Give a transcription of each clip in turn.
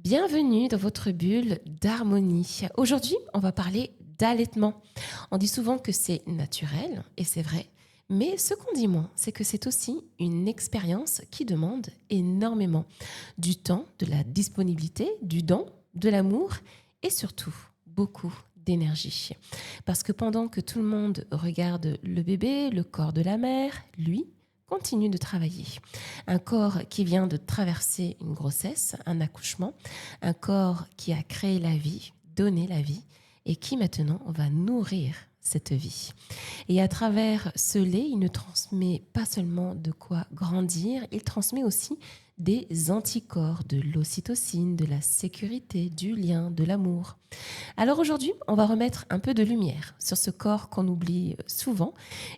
Bienvenue dans votre bulle d'harmonie. Aujourd'hui, on va parler d'allaitement. On dit souvent que c'est naturel, et c'est vrai, mais ce qu'on dit moins, c'est que c'est aussi une expérience qui demande énormément du temps, de la disponibilité, du don, de l'amour et surtout beaucoup d'énergie. Parce que pendant que tout le monde regarde le bébé, le corps de la mère, lui continue de travailler. Un corps qui vient de traverser une grossesse, un accouchement, un corps qui a créé la vie, donné la vie, et qui maintenant va nourrir cette vie. Et à travers ce lait, il ne transmet pas seulement de quoi grandir, il transmet aussi des anticorps, de l'ocytocine, de la sécurité, du lien, de l'amour. Alors aujourd'hui, on va remettre un peu de lumière sur ce corps qu'on oublie souvent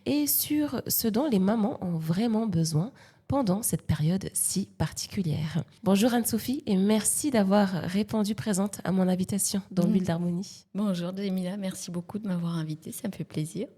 et sur ce dont les mamans ont vraiment besoin pendant cette période si particulière. Bonjour Anne-Sophie et merci d'avoir répondu présente à mon invitation dans Bulle d'Harmonie. Bonjour Jamila, merci beaucoup de m'avoir invitée, ça me fait plaisir.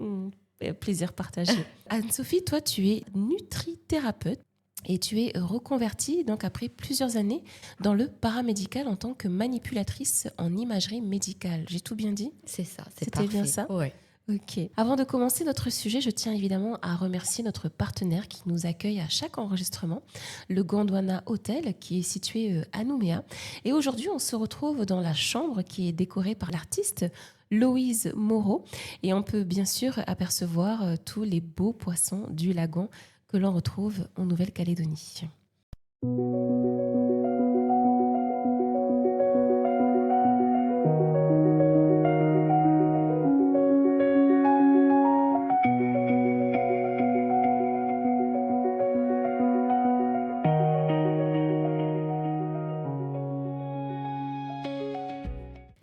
Plaisir partagé. Anne-Sophie, toi tu es nutrithérapeute et tu es reconvertie donc après plusieurs années dans le paramédical en tant que manipulatrice en imagerie médicale. J'ai tout bien dit ? C'est ça, c'est C'était parfait. bien ça ? Oui. Ok. Avant de commencer notre sujet, je tiens évidemment à remercier notre partenaire qui nous accueille à chaque enregistrement, le Gondwana Hotel, qui est situé à Nouméa. Et aujourd'hui, on se retrouve dans la chambre qui est décorée par l'artiste Loïse Moreau. Et on peut bien sûr apercevoir tous les beaux poissons du lagon que l'on retrouve en Nouvelle-Calédonie.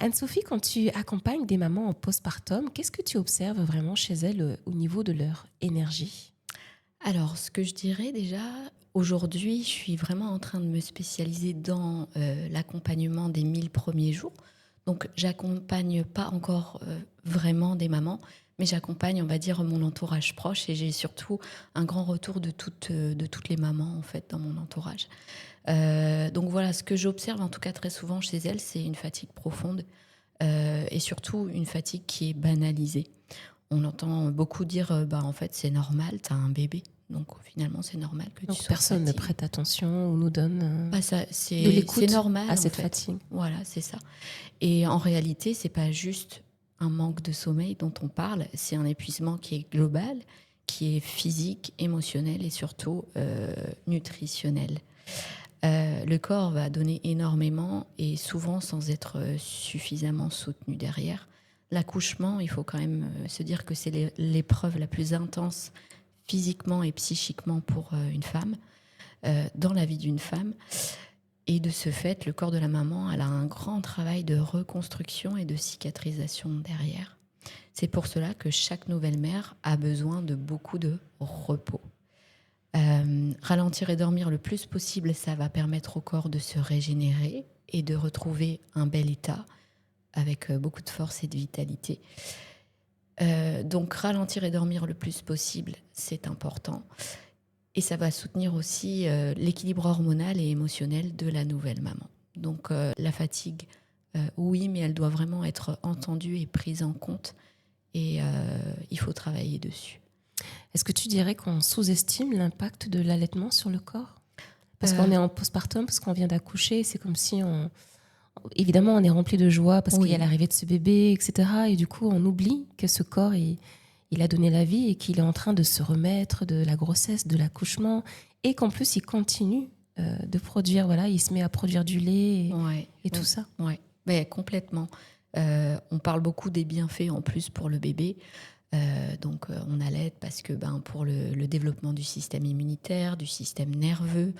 Anne-Sophie, quand tu accompagnes des mamans en postpartum, qu'est-ce que tu observes vraiment chez elles au niveau de leur énergie ? Alors, ce que je dirais déjà, aujourd'hui, je suis vraiment en train de me spécialiser dans l'accompagnement des 1000 premiers jours. Donc, j'accompagne pas encore vraiment des mamans, mais j'accompagne, on va dire, mon entourage proche et j'ai surtout un grand retour de toutes les mamans, en fait, dans mon entourage. Donc voilà, ce que j'observe en tout cas très souvent chez elles, c'est une fatigue profonde et surtout une fatigue qui est banalisée. On entend beaucoup dire en fait c'est normal, t'as un bébé, donc finalement c'est normal que Donc tu sois personne ne fatiguée. prête attention ou nous donne Ça, de c'est l'écoute normal à en cette fait. fatigue. Voilà, c'est ça. Et en réalité, c'est pas juste un manque de sommeil dont on parle, c'est un épuisement qui est global, qui est physique, émotionnel et surtout nutritionnel. Le corps va donner énormément et souvent sans être suffisamment soutenu derrière. L'accouchement, il faut quand même se dire que c'est l'épreuve la plus intense physiquement et psychiquement pour une femme, dans la vie d'une femme. Et de ce fait, le corps de la maman, elle a un grand travail de reconstruction et de cicatrisation derrière. C'est pour cela que chaque nouvelle mère a besoin de beaucoup de repos. Ralentir et dormir le plus possible, ça va permettre au corps de se régénérer et de retrouver un bel état avec beaucoup de force et de vitalité. Donc ralentir et dormir le plus possible, c'est important. Et ça va soutenir aussi l'équilibre hormonal et émotionnel de la nouvelle maman. Donc la fatigue, oui, mais elle doit vraiment être entendue et prise en compte. Et il faut travailler dessus. Est-ce que tu dirais qu'on sous-estime l'impact de l'allaitement sur le corps ? Parce qu'on est en postpartum, parce qu'on vient d'accoucher, c'est comme si évidemment, on est rempli de joie parce qu'il y a l'arrivée de ce bébé, etc. Et du coup, on oublie que ce corps, il a donné la vie et qu'il est en train de se remettre de la grossesse, de l'accouchement, et qu'en plus, il continue de produire, voilà, il se met à produire du lait et tout ça. Oui, complètement. On parle beaucoup des bienfaits en plus pour le bébé. Donc on allaite parce que pour le développement du système immunitaire, du système nerveux,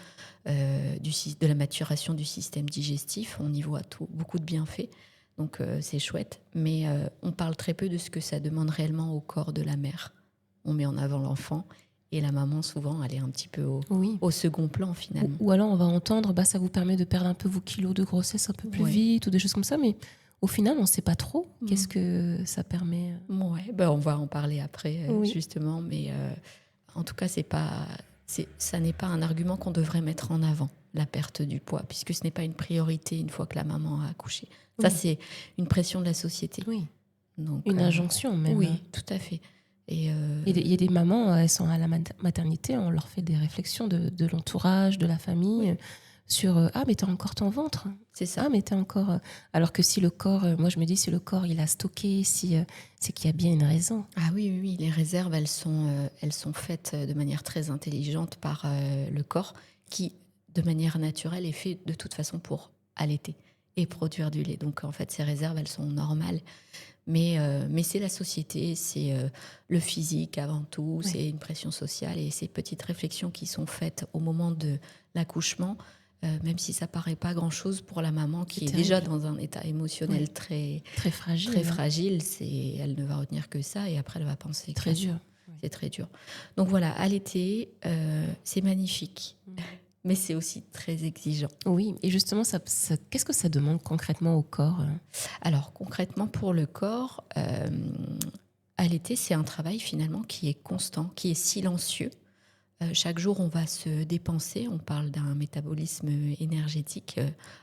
de la maturation du système digestif, on y voit beaucoup de bienfaits. Donc c'est chouette, mais on parle très peu de ce que ça demande réellement au corps de la mère. On met en avant l'enfant et la maman souvent elle est un petit peu au second plan finalement. Ou alors on va entendre ça vous permet de perdre un peu vos kilos de grossesse un peu plus vite ou des choses comme ça, mais au final, on ne sait pas trop qu'est-ce que ça permet. Ouais, on va en parler après, justement. Mais en tout cas, ça n'est pas un argument qu'on devrait mettre en avant. la perte du poids, puisque ce n'est pas une priorité une fois que la maman a accouché. Oui. Ça, c'est une pression de la société. Oui, Donc, une injonction même. oui, tout à fait. Et Il y a des mamans, elles sont à la maternité, on leur fait des réflexions de l'entourage, de la famille, sur ah, mais t'as encore ton ventre. c'est ça. Ah, mais t'as encore. Alors que si le corps, moi je me dis, si le corps il a stocké, si, c'est qu'il y a bien une raison. Ah oui, oui, oui, les réserves, elles sont faites de manière très intelligente par le corps qui, de manière naturelle, est fait de toute façon pour allaiter et produire du lait. Donc en fait, ces réserves, elles sont normales. Mais c'est la société, c'est le physique avant tout, c'est une pression sociale et ces petites réflexions qui sont faites au moment de l'accouchement, même si ça paraît pas grand-chose pour la maman qui est déjà dans un état émotionnel très fragile. très fragile, elle ne va retenir que ça et après elle va penser très dur. C'est très dur. Donc voilà, allaiter, c'est magnifique. Mais c'est aussi très exigeant. Oui, et justement, qu'est-ce que ça demande concrètement au corps? Alors, concrètement, pour le corps, allaiter, c'est un travail finalement qui est constant, qui est silencieux. Chaque jour, on va se dépenser. On parle d'un métabolisme énergétique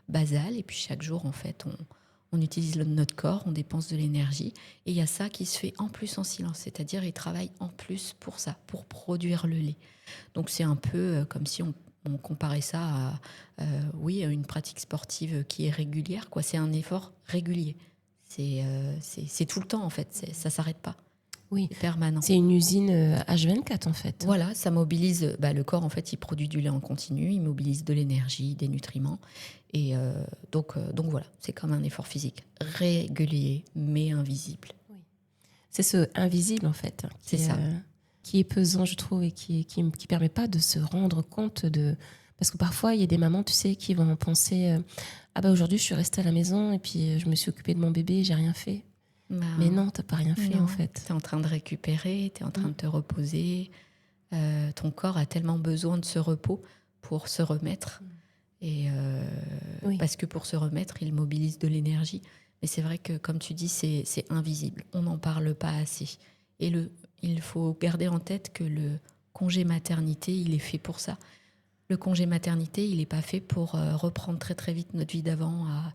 basal. Et puis, chaque jour, en fait, on utilise notre corps, on dépense de l'énergie. Et il y a ça qui se fait en plus en silence. C'est-à-dire, il travaille en plus pour ça, pour produire le lait. Donc, c'est un peu comme si on comparait ça à une pratique sportive qui est régulière, quoi. C'est un effort régulier. C'est tout le temps, en fait. Ça ne s'arrête pas. Oui, c'est permanent. C'est une usine H24, en fait. Voilà, ça mobilise... le corps, en fait, il produit du lait en continu, il mobilise de l'énergie, des nutriments. Et donc voilà, c'est comme un effort physique régulier, mais invisible. Oui. C'est ce invisible, en fait. C'est ça. Qui est pesant, je trouve, et qui permet pas de se rendre compte de... Parce que parfois, il y a des mamans, tu sais, qui vont penser aujourd'hui, je suis restée à la maison et puis je me suis occupée de mon bébé, j'ai rien fait. Mais non, t'as pas rien fait, en fait. T'es en train de récupérer, t'es en train de te reposer. Ton corps a tellement besoin de ce repos pour se remettre. Et parce que pour se remettre, il mobilise de l'énergie. Mais c'est vrai que, comme tu dis, c'est invisible. On n'en parle pas assez. Et il faut garder en tête que le congé maternité, il est fait pour ça. Le congé maternité, il n'est pas fait pour reprendre très très vite notre vie d'avant à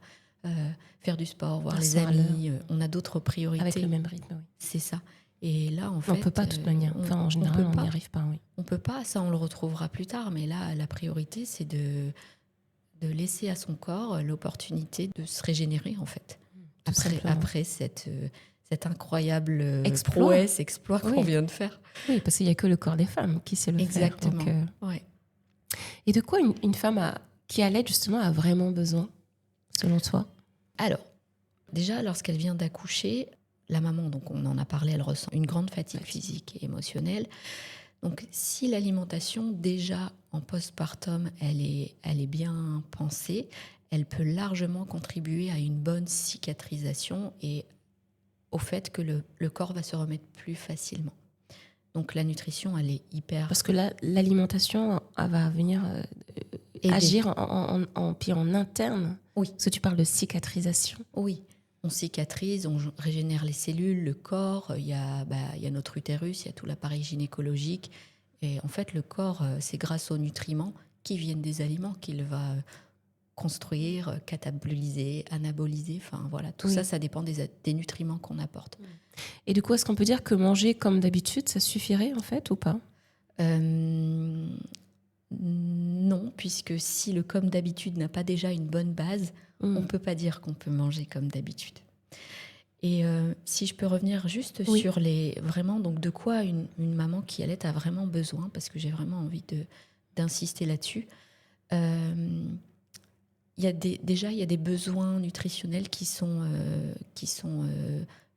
faire du sport, voir les amis. On a d'autres priorités. Avec le même rythme, oui. C'est ça. Et là, en fait... On ne peut pas, de toute manière. En général, on n'y arrive pas, oui. On ne peut pas, ça on le retrouvera plus tard. Mais là, la priorité, c'est de laisser à son corps l'opportunité de se régénérer, en fait. Après cet incroyable exploit qu'on vient de faire. Oui, parce qu'il n'y a que le corps des femmes qui sait le faire. Exactement. Ouais. Et de quoi une femme qui allait justement a vraiment besoin, selon toi? Alors, déjà, lorsqu'elle vient d'accoucher, la maman, donc on en a parlé, elle ressent une grande fatigue physique et émotionnelle. Donc, si l'alimentation, déjà en postpartum, elle est bien pensée, elle peut largement contribuer à une bonne cicatrisation et au fait que le corps va se remettre plus facilement. Donc la nutrition, elle est hyper... Parce que là, l'alimentation va venir agir en interne. Oui. Parce que tu parles de cicatrisation. Oui, on cicatrise, on régénère les cellules, le corps, il y a notre utérus, il y a tout l'appareil gynécologique. Et en fait, le corps, c'est grâce aux nutriments qui viennent des aliments qu'il va construire, cataboliser, anaboliser. Enfin voilà, tout ça, ça dépend des nutriments qu'on apporte. Et du coup, est-ce qu'on peut dire que manger comme d'habitude, ça suffirait en fait ou pas? Non, puisque si le comme d'habitude n'a pas déjà une bonne base, on ne peut pas dire qu'on peut manger comme d'habitude. Et si je peux revenir juste sur vraiment, donc de quoi une maman qui allait a vraiment besoin, parce que j'ai vraiment envie d'insister là-dessus. Il y a des besoins nutritionnels qui sont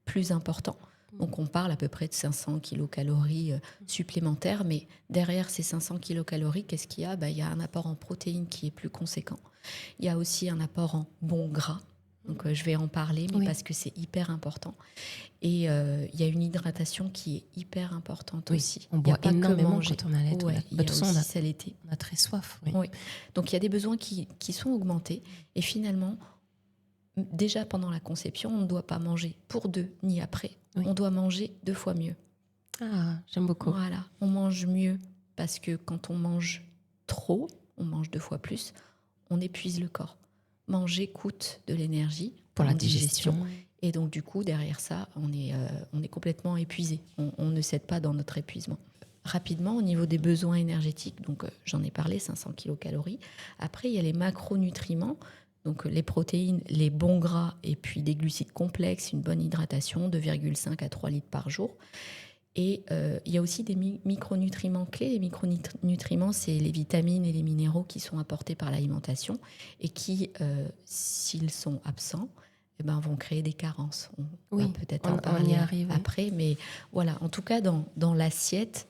plus importants. Donc on parle à peu près de 500 kilocalories supplémentaires, mais derrière ces 500 kilocalories, qu'est-ce qu'il y a ? Il y a un apport en protéines qui est plus conséquent. Il y a aussi un apport en bons gras. Donc je vais en parler, mais parce que c'est hyper important. Et il y a une hydratation qui est hyper importante aussi. On boit énormément quand on allait. Il y a aussi ça l'été. On a très soif. Oui. Donc il y a des besoins qui sont augmentés. Et finalement, déjà pendant la conception, on ne doit pas manger pour 2 ni après. On doit manger 2 fois mieux. Ah, j'aime beaucoup. Voilà, on mange mieux parce que quand on mange trop, on mange 2 fois plus, on épuise le corps. Manger coûte de l'énergie Pour la en digestion. et donc du coup derrière ça on est complètement épuisé, on ne cède pas dans notre épuisement. Rapidement au niveau des besoins énergétiques, donc j'en ai parlé, 500 kilocalories. Après il y a les macronutriments, donc les protéines, les bons gras et puis des glucides complexes, une bonne hydratation, 2,5 à 3 litres par jour. Et il y a aussi des micronutriments clés. Les micronutriments, c'est les vitamines et les minéraux qui sont apportés par l'alimentation et qui, s'ils sont absents, eh ben, vont créer des carences. On va peut-être en parler y arrive, après. Mais voilà, en tout cas, dans l'assiette,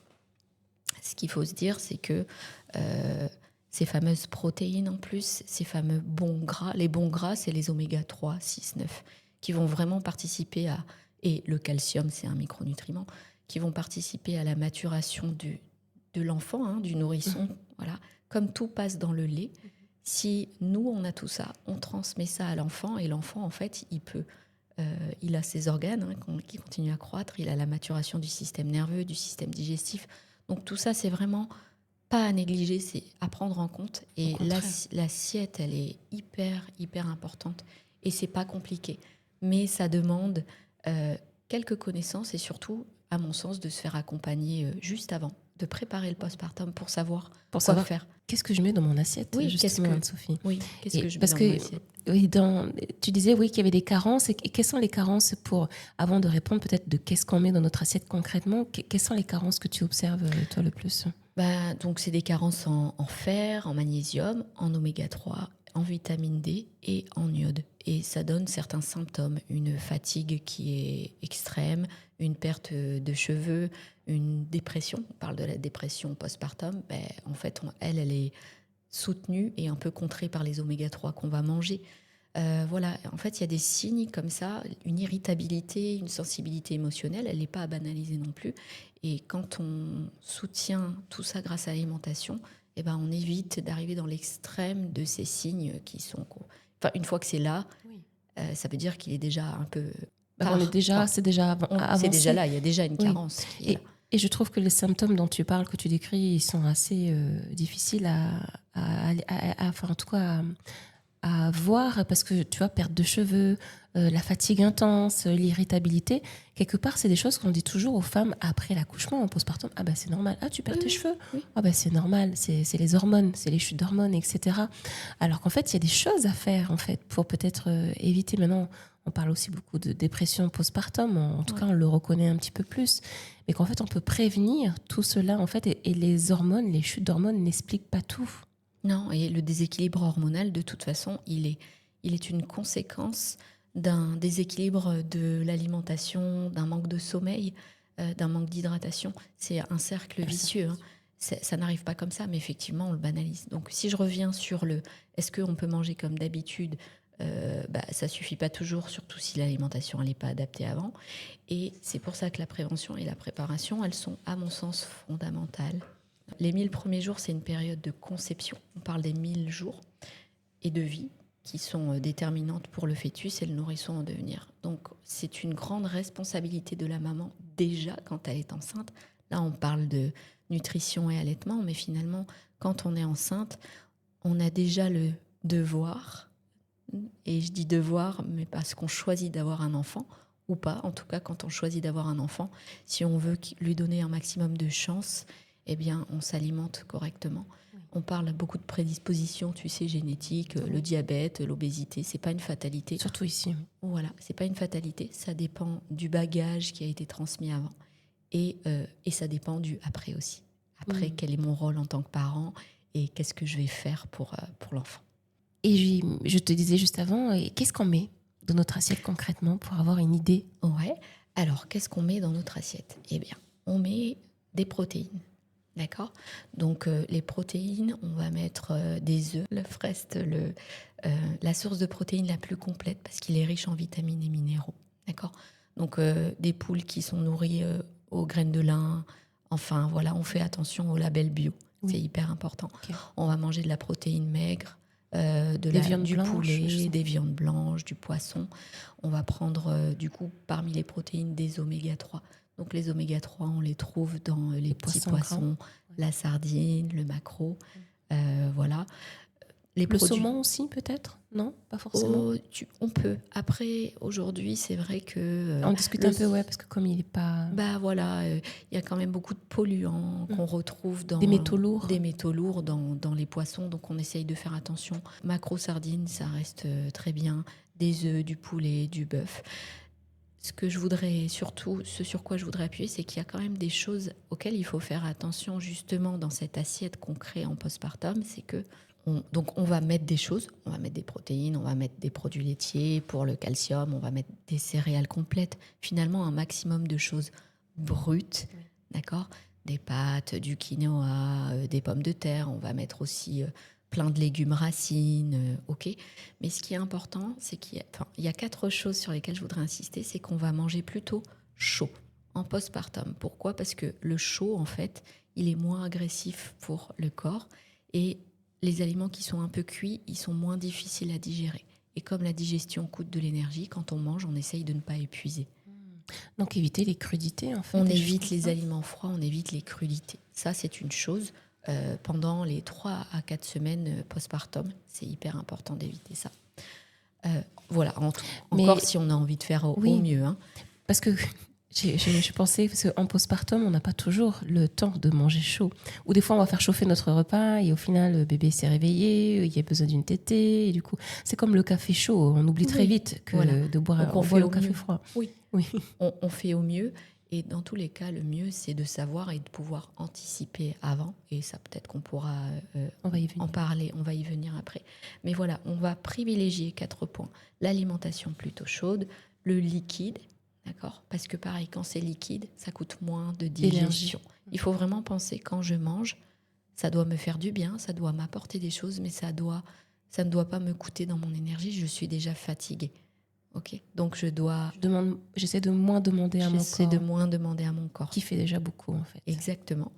ce qu'il faut se dire, c'est que ces fameuses protéines en plus, ces fameux bons gras, les bons gras, c'est les oméga 3, 6, 9, qui vont vraiment participer à... Et le calcium, c'est un micronutriment qui vont participer à la maturation de l'enfant, hein, du nourrisson. Voilà. Comme tout passe dans le lait, si nous, on a tout ça, on transmet ça à l'enfant, et l'enfant, en fait, il a ses organes qui continuent à croître, il a la maturation du système nerveux, du système digestif. Donc tout ça, c'est vraiment pas à négliger, c'est à prendre en compte. Et l'assiette, elle est hyper, hyper importante. Et c'est pas compliqué. Mais ça demande quelques connaissances et surtout, à mon sens, de se faire accompagner juste avant, de préparer le postpartum pour savoir quoi faire. Qu'est-ce que je mets dans mon assiette, oui, justement, Anne-Sophie? Oui, qu'est-ce que je mets dans mon assiette? Oui, tu disais oui, qu'il y avait des carences. Et quelles sont les carences avant de répondre peut-être de qu'est-ce qu'on met dans notre assiette concrètement, quelles sont les carences que tu observes, toi, le plus? Donc, c'est des carences en fer, en magnésium, en oméga 3, en vitamine D et en iode. Et ça donne certains symptômes, une fatigue qui est extrême, une perte de cheveux, une dépression. On parle de la dépression postpartum. En fait, elle est soutenue et un peu contrée par les oméga 3 qu'on va manger. Voilà, en fait, il y a des signes comme ça, une irritabilité, une sensibilité émotionnelle, elle n'est pas à banaliser non plus. Et quand on soutient tout ça grâce à l'alimentation, eh ben, on évite d'arriver dans l'extrême de ces signes qui sont... Enfin, une fois que c'est là, ça veut dire qu'il est déjà un peu... C'est déjà avancé. C'est déjà là, il y a déjà une carence. Et je trouve que les symptômes dont tu parles, que tu décris, ils sont assez difficiles enfin, en tout cas, à voir, parce que tu vois, perte de cheveux, la fatigue intense, l'irritabilité, quelque part, c'est des choses qu'on dit toujours aux femmes après l'accouchement, en postpartum. Ah bah c'est normal. Ah, tu perds tes cheveux. Oui. Ah bah c'est normal, c'est les hormones, c'est les chutes d'hormones, etc. Alors qu'en fait, il y a des choses à faire, en fait, pour peut-être éviter. Maintenant, on parle aussi beaucoup de dépression postpartum, en tout cas, on le reconnaît un petit peu plus. Mais qu'en fait, on peut prévenir tout cela, en fait, et les hormones, les chutes d'hormones n'expliquent pas tout. Non, et le déséquilibre hormonal, de toute façon, il est une conséquence d'un déséquilibre de l'alimentation, d'un manque de sommeil, d'un manque d'hydratation. C'est un cercle vicieux. Hein. Ça n'arrive pas comme ça, mais effectivement, on le banalise. Donc, si je reviens sur est-ce qu'on peut manger comme d'habitude, ça suffit pas toujours, surtout si l'alimentation n'est pas adaptée avant. Et c'est pour ça que la prévention et la préparation, elles sont, à mon sens, fondamentales. Les 1000 premiers jours, c'est une période de conception. On parle des 1000 jours et de vie qui sont déterminantes pour le fœtus et le nourrisson en devenir. Donc, c'est une grande responsabilité de la maman déjà quand elle est enceinte. Là, on parle de nutrition et allaitement, mais finalement, quand on est enceinte, on a déjà le devoir, et je dis devoir, mais parce qu'on choisit d'avoir un enfant, ou pas, en tout cas, quand on choisit d'avoir un enfant, si on veut lui donner un maximum de chance, eh bien, on s'alimente correctement. Oui. On parle beaucoup de prédispositions, tu sais, génétiques, le diabète, l'obésité, c'est pas une fatalité. Surtout ici. Voilà, c'est pas une fatalité, ça dépend du bagage qui a été transmis avant. Et ça dépend du après aussi. Après, quel est mon rôle en tant que parent et qu'est-ce que je vais faire pour l'enfant. Et je te disais juste avant, qu'est-ce qu'on met dans notre assiette concrètement pour avoir une idée? Ouais, alors qu'est-ce qu'on met dans notre assiette? Eh bien, on met des protéines. D'accord. Donc, les protéines, on va mettre des œufs. L'œuf reste la source de protéines la plus complète parce qu'il est riche en vitamines et minéraux. D'accord. Donc, des poules qui sont nourries aux graines de lin. Enfin, voilà, on fait attention au label bio. Oui. C'est hyper important. Okay. On va manger de la protéine maigre, du poulet, des viandes blanches, du poisson. On va prendre, du coup, parmi les protéines, des oméga 3. Donc les oméga 3, on les trouve dans les petits poissons, la sardine, le maquereau. Voilà. Le saumon aussi, peut-être? Non, pas forcément. On peut. Après, aujourd'hui, c'est vrai que... On discute un peu, ouais, parce que comme il n'est pas... Bah voilà, il y a quand même beaucoup de polluants qu'on retrouve dans... Des métaux lourds. Des métaux lourds dans les poissons, donc on essaye de faire attention. Macro-sardines, ça reste très bien. Des œufs, du poulet, du bœuf. Ce que je voudrais surtout, ce sur quoi je voudrais appuyer, c'est qu'il y a quand même des choses auxquelles il faut faire attention justement dans cette assiette qu'on crée en postpartum, c'est que donc on va mettre des choses, on va mettre des protéines, on va mettre des produits laitiers pour le calcium, on va mettre des céréales complètes, finalement un maximum de choses brutes, d'accord, des pâtes, du quinoa, des pommes de terre, on va mettre aussi plein de légumes racines, ok. Mais ce qui est important, c'est qu'il y a 4 choses sur lesquelles je voudrais insister, c'est qu'on va manger plutôt chaud en postpartum. Pourquoi ? Parce que le chaud, en fait, il est moins agressif pour le corps et les aliments qui sont un peu cuits, ils sont moins difficiles à digérer. Et comme la digestion coûte de l'énergie, quand on mange, on essaye de ne pas épuiser. Donc éviter les crudités, en fait. On évite les aliments froids, on évite les crudités. Ça, c'est une chose. Pendant les 3 à 4 semaines postpartum, c'est hyper important d'éviter ça. Voilà, encore si on a envie de faire au mieux. Hein. Parce que je pensais, parce qu'en postpartum, on n'a pas toujours le temps de manger chaud. Ou des fois, on va faire chauffer notre repas et au final, le bébé s'est réveillé, il y a besoin d'une tétée. Et du coup, c'est comme le café chaud. On oublie très vite que de boire le café froid. Oui. On fait au mieux. Et dans tous les cas, le mieux, c'est de savoir et de pouvoir anticiper avant. Et ça, peut-être qu'on pourra en parler. On va y venir après. Mais voilà, on va privilégier 4 points. L'alimentation plutôt chaude, le liquide, d'accord ? Parce que pareil, quand c'est liquide, ça coûte moins de digestion. Il faut vraiment penser, quand je mange, ça doit me faire du bien, ça doit m'apporter des choses, mais ça ne doit pas me coûter dans mon énergie. Je suis déjà fatiguée. Ok, donc j'essaie de moins demander à mon corps. J'essaie de moins demander à mon corps. Qui fait déjà beaucoup, en fait. Exactement.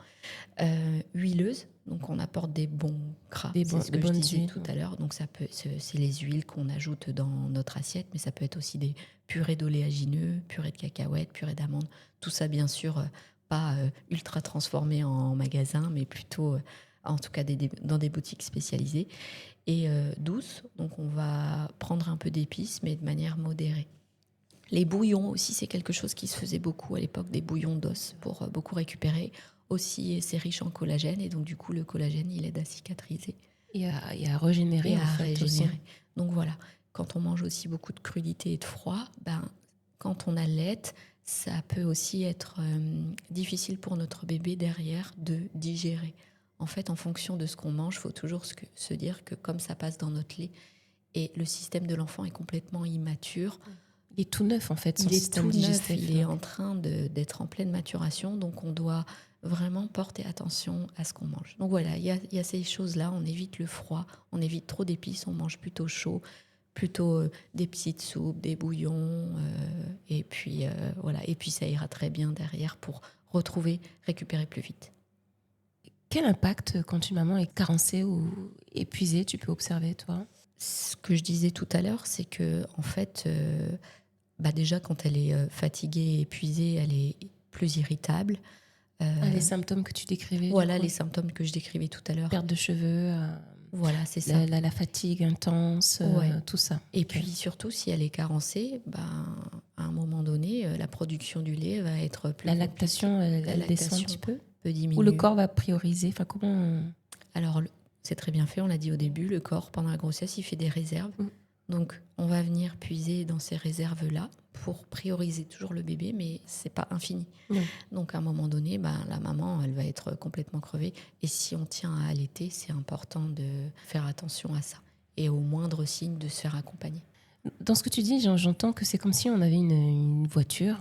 Huileuse, donc on apporte des bons gras. Des bonnes huiles, je disais tout à l'heure. Donc c'est les huiles qu'on ajoute dans notre assiette, mais ça peut être aussi des purées d'oléagineux, purées de cacahuètes, purées d'amandes. Tout ça, bien sûr, pas ultra transformé en magasin, mais plutôt, en tout cas, dans des boutiques spécialisées. Et douce, donc on va prendre un peu d'épices, mais de manière modérée. Les bouillons aussi, c'est quelque chose qui se faisait beaucoup à l'époque, des bouillons d'os pour beaucoup récupérer. Aussi, c'est riche en collagène et donc du coup, le collagène, il aide à cicatriser. Et à régénérer. Aussi. Donc voilà, quand on mange aussi beaucoup de crudité et de froid, quand on allait, ça peut aussi être difficile pour notre bébé derrière de digérer. En fait, en fonction de ce qu'on mange, il faut toujours se dire que comme ça passe dans notre lait, et le système de l'enfant est complètement immature. Il est tout neuf, en fait, son système digestif. Il est en train d'être en pleine maturation, donc on doit vraiment porter attention à ce qu'on mange. Donc voilà, il y a ces choses-là, on évite le froid, on évite trop d'épices, on mange plutôt chaud, plutôt des petites soupes, des bouillons, et puis voilà. Et puis ça ira très bien derrière pour récupérer plus vite. Quel impact, quand une maman est carencée ou épuisée, tu peux observer, toi ? Ce que je disais tout à l'heure, c'est que en fait, déjà quand elle est fatiguée et épuisée, elle est plus irritable. Les symptômes que tu décrivais. Voilà, les symptômes que je décrivais tout à l'heure. Perte de cheveux. Voilà, c'est ça. La fatigue intense, tout ça. Et puis surtout, si elle est carencée, à un moment donné, la production du lait va être plus... La lactation, elle descend un petit peu. Peut diminuer. Ou le corps va prioriser. Enfin, comment Alors, c'est très bien fait, on l'a dit au début, le corps, pendant la grossesse, il fait des réserves. Donc, on va venir puiser dans ces réserves-là pour prioriser toujours le bébé, mais c'est pas infini. Donc, à un moment donné, la maman, elle va être complètement crevée. Et si on tient à allaiter, c'est important de faire attention à ça. Et au moindre signe, de se faire accompagner. Dans ce que tu dis, j'entends que c'est comme si on avait une voiture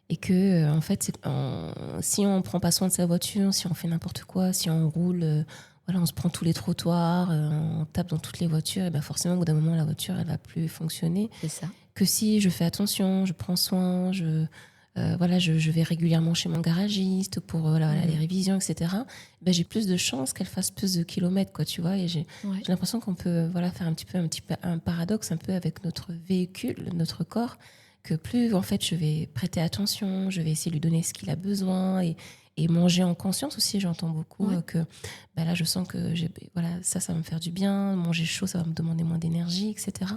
et que, en fait, si on ne prend pas soin de sa voiture, si on fait n'importe quoi, si on roule... on se prend tous les trottoirs, on tape dans toutes les voitures, et forcément, au bout d'un moment, la voiture, elle va plus fonctionner. C'est ça. Que si je fais attention, je prends soin, je vais régulièrement chez mon garagiste pour les révisions, etc. J'ai plus de chances qu'elle fasse plus de kilomètres, quoi, tu vois. Et j'ai l'impression qu'on peut faire un petit peu un paradoxe un peu avec notre véhicule, notre corps, que plus en fait je vais prêter attention, je vais essayer de lui donner ce qu'il a besoin et manger en conscience aussi. J'entends beaucoup que là je sens que voilà, ça va me faire du bien, manger chaud ça va me demander moins d'énergie, etc.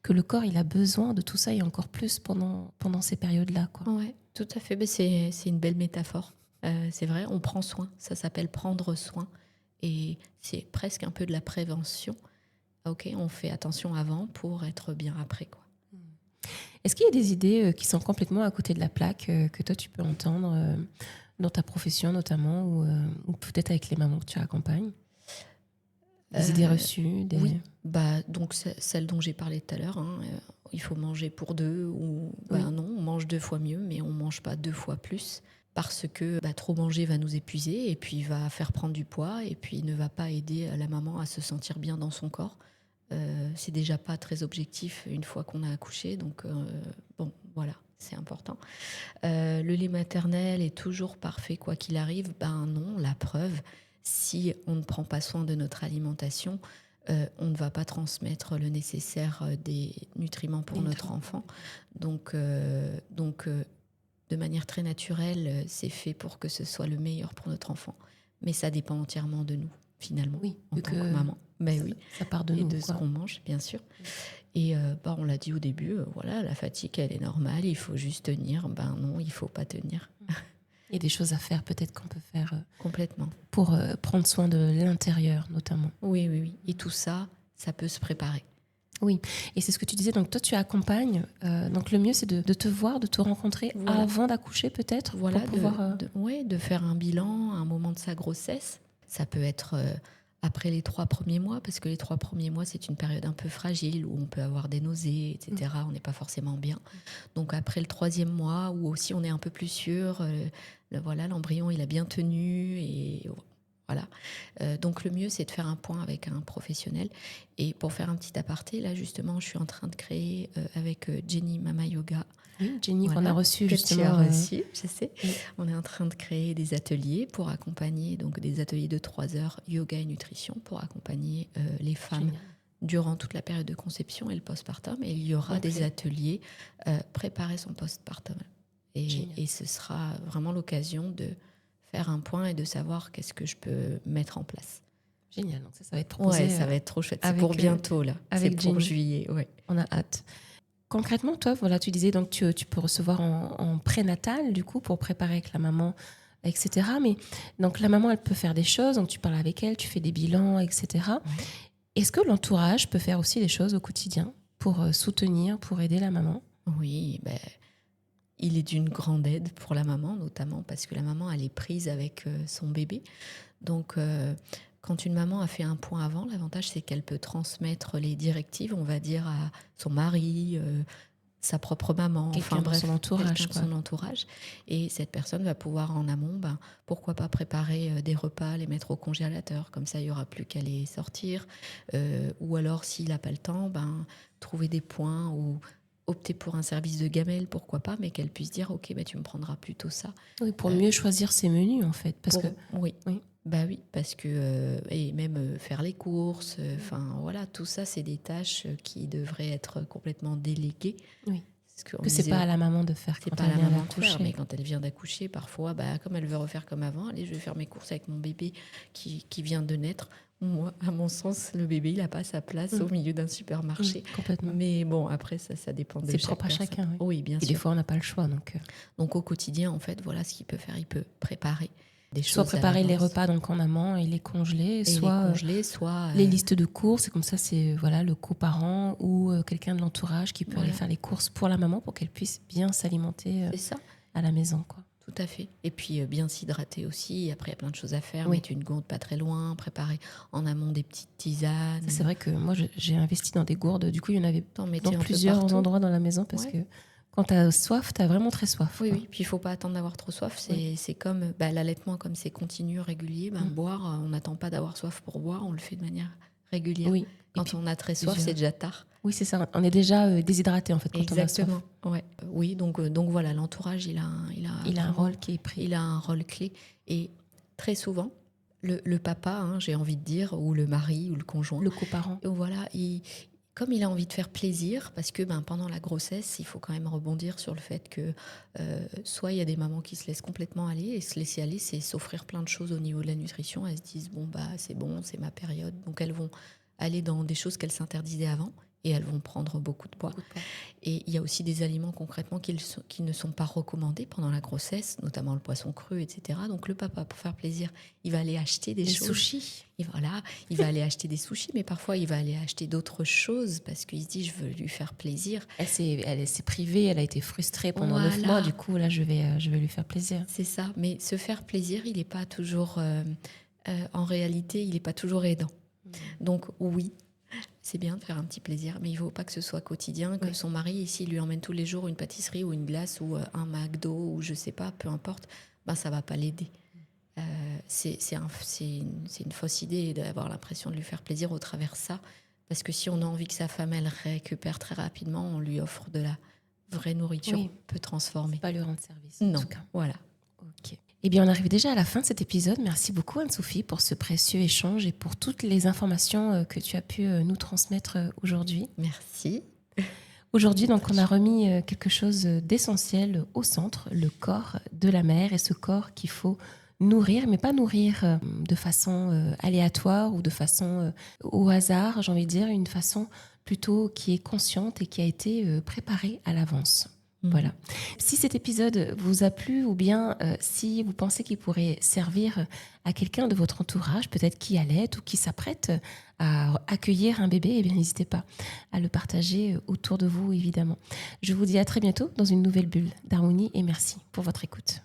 Que le corps il a besoin de tout ça et encore plus pendant ces périodes-là, quoi. Ouais, tout à fait. Mais c'est une belle métaphore. C'est vrai, on prend soin. Ça s'appelle prendre soin. Et c'est presque un peu de la prévention. Ok, on fait attention avant pour être bien après, quoi. Est-ce qu'il y a des idées qui sont complètement à côté de la plaque que toi tu peux entendre dans ta profession notamment ou peut-être avec les mamans que tu accompagnes? Des idées reçues Oui, donc celle dont j'ai parlé tout à l'heure, hein, il faut manger pour deux ou non, on mange 2 fois mieux, mais on mange pas 2 fois plus parce que trop manger va nous épuiser et puis va faire prendre du poids et puis ne va pas aider la maman à se sentir bien dans son corps. C'est déjà pas très objectif une fois qu'on a accouché, donc bon, voilà, c'est important. Le lait maternel est toujours parfait quoi qu'il arrive. Non, la preuve, si on ne prend pas soin de notre alimentation, on ne va pas transmettre le nécessaire des nutriments pour notre enfant. Donc, de manière très naturelle, c'est fait pour que ce soit le meilleur pour notre enfant. Mais ça dépend entièrement de nous, finalement, en tant que maman. Ça part de et nous. Et de ce qu'on mange, bien sûr. Et on l'a dit au début, voilà, la fatigue, elle est normale, il faut juste tenir. Non, il ne faut pas tenir. Il y a des choses à faire peut-être qu'on peut faire complètement pour prendre soin de l'intérieur notamment. Oui. Et tout ça, ça peut se préparer. Oui, et c'est ce que tu disais, donc toi tu accompagnes, donc le mieux c'est de te voir, de te rencontrer avant d'accoucher peut-être, voilà, pour pouvoir... de faire un bilan, un moment de sa grossesse. Ça peut être après les 3 premiers mois, parce que les 3 premiers mois c'est une période un peu fragile où on peut avoir des nausées, etc. On n'est pas forcément bien. Donc après le 3e mois, où aussi on est un peu plus sûr, l'embryon il a bien tenu et... Voilà. Donc le mieux, c'est de faire un point avec un professionnel. Et pour faire un petit aparté, là justement, je suis en train de créer avec Jenny Mama Yoga. Oui, Jenny, qu'on a reçue justement. Je sais. Oui. On est en train de créer des ateliers pour accompagner, donc des ateliers de 3 heures, yoga et nutrition, pour accompagner les femmes durant toute la période de conception et le postpartum. Et il y aura des ateliers préparer son postpartum. Et ce sera vraiment l'occasion de faire un point et de savoir qu'est-ce que je peux mettre en place. Génial, donc ça va être proposé. Ouais, ça va être trop chouette. C'est pour bientôt, là. C'est pour Jenny. Juillet, ouais. On a hâte. Concrètement, toi, voilà, tu disais donc tu peux recevoir en prénatal, du coup, pour préparer avec la maman, etc. Mais donc la maman, elle peut faire des choses, donc tu parles avec elle, tu fais des bilans, etc. Ouais. Est-ce que l'entourage peut faire aussi des choses au quotidien pour soutenir, pour aider la maman? Oui, il est d'une grande aide pour la maman, notamment parce que la maman, elle est prise avec son bébé. Donc, quand une maman a fait un point avant, l'avantage, c'est qu'elle peut transmettre les directives, on va dire, à son mari, sa propre maman, quelqu'un de son entourage. Et cette personne va pouvoir, en amont, pourquoi pas préparer des repas, les mettre au congélateur. Comme ça, il n'y aura plus qu'à les sortir. Ou alors, s'il n'a pas le temps, trouver des points ou... opter pour un service de gamelle, pourquoi pas, mais qu'elle puisse dire, ok, tu me prendras plutôt ça. Oui, pour mieux choisir ses menus, en fait. Oui, parce que... et même faire les courses, voilà, tout ça, c'est des tâches qui devraient être complètement déléguées. Oui, que c'est pas à la maman de faire quand elle vient d'accoucher. Mais quand elle vient d'accoucher, parfois, comme elle veut refaire comme avant, allez, je vais faire mes courses avec mon bébé qui vient de naître. Moi, à mon sens, le bébé, il n'a pas sa place au milieu d'un supermarché. Complètement. Mais bon, après, ça dépend de chaque personne. C'est propre à chacun. Oui, bien sûr. Et des fois, on n'a pas le choix. Donc, au quotidien, en fait, voilà ce qu'il peut faire. Il peut préparer des choses. Soit préparer les repas donc en amont et les congeler, soit les listes de courses. Et comme ça, c'est le coparent ou quelqu'un de l'entourage qui peut aller faire les courses pour la maman pour qu'elle puisse bien s'alimenter à la maison, quoi. Tout à fait. Et puis bien s'hydrater aussi. Après, il y a plein de choses à faire. Mettre une gourde pas très loin, préparer en amont des petites tisanes. C'est vrai que moi, j'ai investi dans des gourdes. Du coup, il y en avait dans plusieurs endroits dans la maison parce que quand tu as soif, tu as vraiment très soif. Oui. Puis il ne faut pas attendre d'avoir trop soif. C'est comme l'allaitement, comme c'est continu, régulier. Boire, on n'attend pas d'avoir soif pour boire. On le fait de manière régulière. Oui. Quand on a très soif, c'est déjà tard. Oui, c'est ça. On est déjà déshydraté en fait quand on a soif. Ouais. Oui, donc voilà, l'entourage, il a un rôle qui est pris. Il a un rôle clé. Et très souvent, le papa, j'ai envie de dire, ou le mari, ou le conjoint. Le coparent. Voilà, comme il a envie de faire plaisir, parce que pendant la grossesse, il faut quand même rebondir sur le fait que soit il y a des mamans qui se laissent complètement aller, et se laisser aller, c'est s'offrir plein de choses au niveau de la nutrition. Elles se disent, c'est bon, c'est ma période. Donc elles vont aller dans des choses qu'elles s'interdisaient avant, et elles vont prendre beaucoup de poids. Et il y a aussi des aliments concrètement qui ne sont pas recommandés pendant la grossesse, notamment le poisson cru, etc. Donc le papa, pour faire plaisir, il va aller acheter des choses. Sushis. Et voilà, il va aller acheter des sushis, mais parfois il va aller acheter d'autres choses parce qu'il se dit, je veux lui faire plaisir. Elle s'est privée, elle a été frustrée pendant 9 mois. Du coup, là, je vais lui faire plaisir. C'est ça, mais se faire plaisir, il n'est pas toujours... en réalité, il n'est pas toujours aidant. Donc oui, c'est bien de faire un petit plaisir, mais il ne faut pas que ce soit quotidien, que son mari, ici, lui emmène tous les jours une pâtisserie ou une glace ou un McDo ou je ne sais pas, peu importe, ça ne va pas l'aider. C'est une fausse idée d'avoir l'impression de lui faire plaisir au travers de ça, parce que si on a envie que sa femme, elle récupère très rapidement, on lui offre de la vraie nourriture, peut transformer. Pas lui rendre service, non, en tout cas. Voilà. Ok. Eh bien, on arrive déjà à la fin de cet épisode. Merci beaucoup, Anne-Sophie, pour ce précieux échange et pour toutes les informations que tu as pu nous transmettre aujourd'hui. Merci. Aujourd'hui, donc, on a remis quelque chose d'essentiel au centre, le corps de la mère, et ce corps qu'il faut nourrir, mais pas nourrir de façon aléatoire ou de façon au hasard, j'ai envie de dire, une façon plutôt qui est consciente et qui a été préparée à l'avance. Voilà. Si cet épisode vous a plu ou bien si vous pensez qu'il pourrait servir à quelqu'un de votre entourage, peut-être qui allait ou qui s'apprête à accueillir un bébé, eh bien n'hésitez pas à le partager autour de vous, évidemment. Je vous dis à très bientôt dans une nouvelle bulle d'harmonie et merci pour votre écoute.